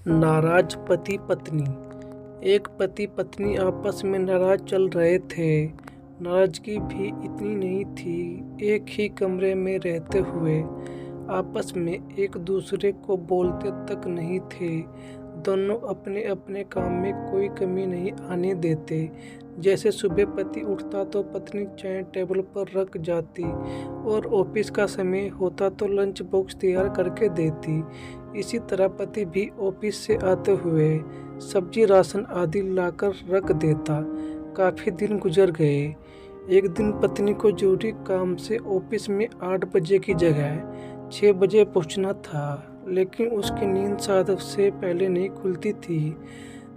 नाराज पति पत्नी। एक पति पत्नी आपस में नाराज चल रहे थे। नाराजगी भी इतनी नहीं थी, एक ही कमरे में रहते हुए आपस में एक दूसरे को बोलते तक नहीं थे। दोनों अपने अपने काम में कोई कमी नहीं आने देते। जैसे सुबह पति उठता तो पत्नी चाय टेबल पर रख जाती और ऑफिस का समय होता तो लंच बॉक्स तैयार करके देती। इसी तरह पति भी ऑफिस से आते हुए सब्जी राशन आदि लाकर रख देता। काफ़ी दिन गुजर गए। एक दिन पत्नी को जरूरी काम से ऑफिस में 8 बजे की जगह 6 बजे पहुंचना था, लेकिन उसकी नींद 7 से पहले नहीं खुलती थी।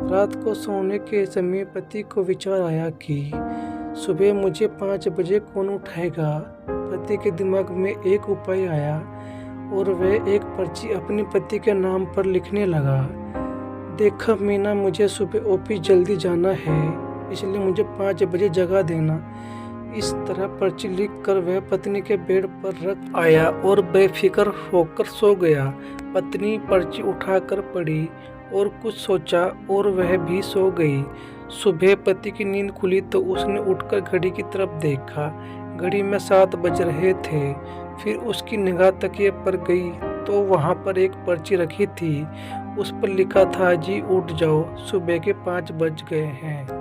रात को सोने के समय पति को विचार आया कि सुबह मुझे 5 बजे कौन उठाएगा। पति के दिमाग में एक उपाय आया और वह एक पर्ची अपने पति के नाम पर लिखने लगा। देखा मीना, मुझे सुबह ऑफिस जल्दी जाना है, इसलिए मुझे 5 बजे जगा देना। इस तरह पर्ची लिखकर वह पत्नी के बेड पर रख आया और बेफिक्र होकर सो गया। पत्नी पर्ची उठाकर पढ़ी और कुछ सोचा और वह भी सो गई। सुबह पति की नींद खुली तो उसने उठकर घड़ी की तरफ देखा। घड़ी में 7 बज रहे थे। फिर उसकी निगाह तकिए पर गई तो वहां पर एक पर्ची रखी थी। उस पर लिखा था, जी उठ जाओ, सुबह के 5 बज गए हैं।